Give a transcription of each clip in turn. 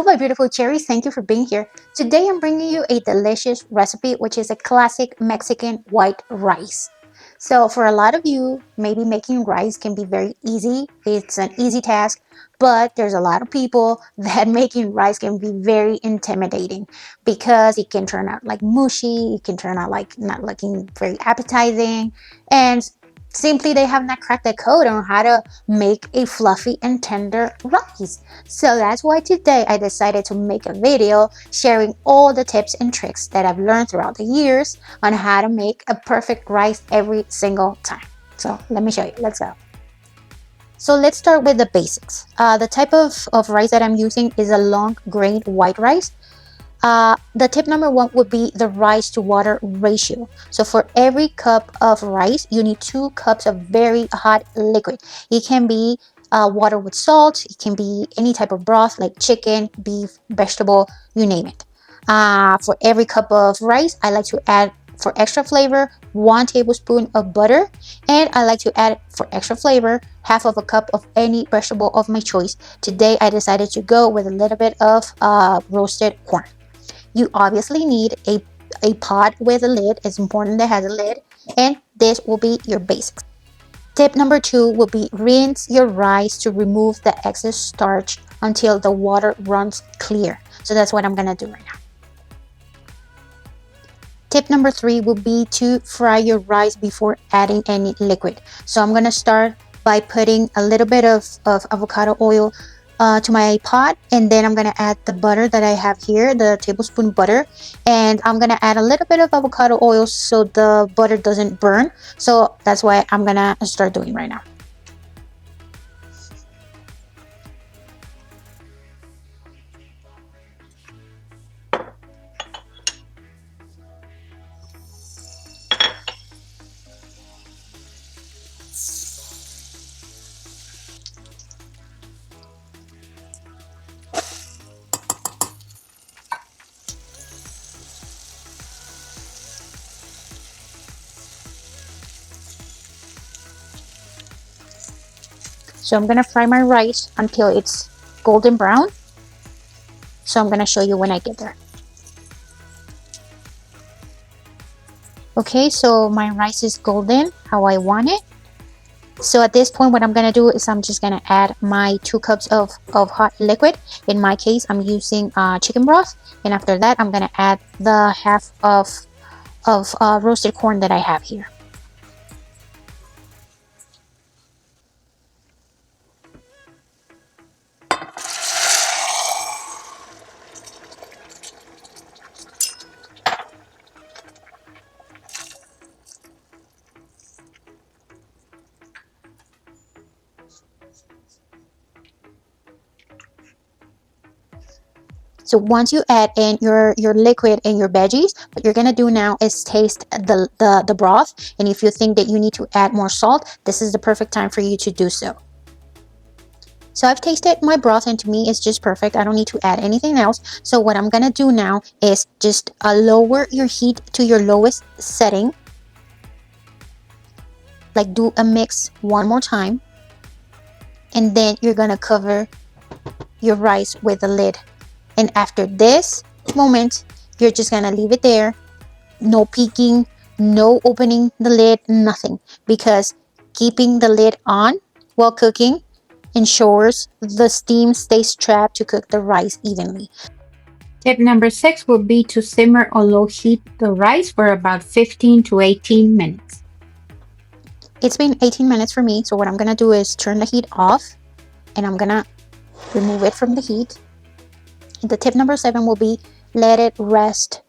my beautiful cherries, thank you for being here. Today I'm bringing you a delicious recipe, which is a classic Mexican white rice. So for a lot of you, maybe making rice can be very easy. It's an easy task, but there's a lot of people that making rice can be very intimidating because it can turn out like mushy, it can turn out like not looking very appetizing, and simply they have not cracked the code on how to make a fluffy and tender rice. So that's why today I decided to make a video sharing all the tips and tricks that I've learned throughout the years on how to make a perfect rice every single time. So let me show you. Let's go. So let's start with the basics. The type of rice that I'm using is a long grain white rice. The tip number one would be the rice to water ratio. So for every cup of rice, you need 2 cups of very hot liquid. It can be water with salt. It can be any type of broth like chicken, beef, vegetable, you name it. For every cup of rice, I like to add, for extra flavor, 1 tablespoon of butter, and I like to add, for extra flavor, half of a cup of any vegetable of my choice. Today I decided to go with a little bit of roasted corn. You obviously need a pot with a lid. It's important that it has a lid, and this will be your basics. Tip number 2 will be rinse your rice to remove the excess starch until the water runs clear. So that's what I'm gonna do right now. Tip number 3 will be to fry your rice before adding any liquid. So I'm gonna start by putting a little bit of avocado oil to my pot, and then I'm gonna add the butter that I have here, the tablespoon butter, and I'm gonna add a little bit of avocado oil so the butter doesn't burn. So that's why I'm gonna start doing right now. So I'm gonna fry my rice until it's golden brown. So I'm gonna show you when I get there. Okay, so my rice is golden how I want it. So at this point, what I'm gonna do is I'm just gonna add my 2 cups of hot liquid. In my case, I'm using chicken broth, and after that, I'm gonna add the half of roasted corn that I have here. So once you add in your liquid and your veggies, what you're gonna do now is taste the broth. And if you think that you need to add more salt, this is the perfect time for you to do so. So I've tasted my broth, and to me it's just perfect. I don't need to add anything else. So what I'm gonna do now is just lower your heat to your lowest setting. Like, do a mix one more time. And then you're gonna cover your rice with a lid. And after this moment, you're just gonna leave it there. No peeking, no opening the lid, nothing. Because keeping the lid on while cooking ensures the steam stays trapped to cook the rice evenly. Tip number 6 will be to simmer or low heat the rice for about 15 to 18 minutes. It's been 18 minutes for me, so what I'm gonna do is turn the heat off, and I'm gonna remove it from the heat. The tip number 7 will be let it rest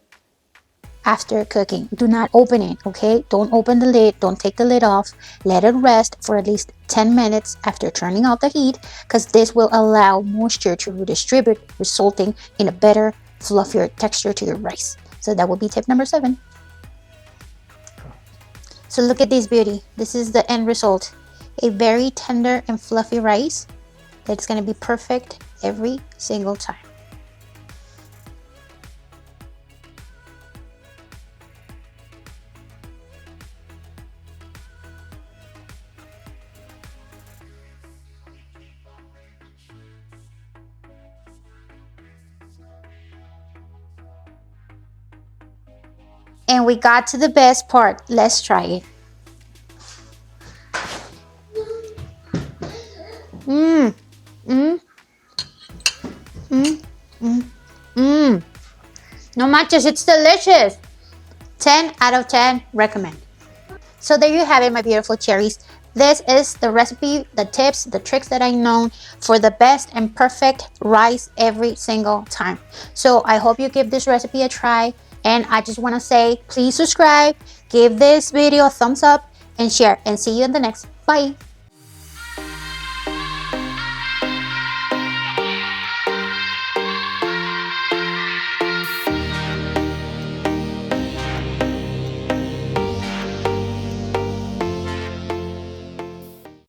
after cooking. Do not open it, okay? Don't open the lid, don't take the lid off. Let it rest for at least 10 minutes after turning off the heat, because this will allow moisture to redistribute, resulting in a better, fluffier texture to your rice. So that will be tip number 7. So look at this beauty. This is the end result. A very tender and fluffy rice that's gonna be perfect every single time. And we got to the best part. Let's try it. Mmm. Mmm. Mmm. Mmm. Mmm. No manches, it's delicious. 10 out of 10 recommend. So there you have it, my beautiful cherries. This is the recipe, the tips, the tricks that I know for the best and perfect rice every single time. So I hope you give this recipe a try. And I just want to say, please subscribe, give this video a thumbs up, and share. And see you in the next. Bye.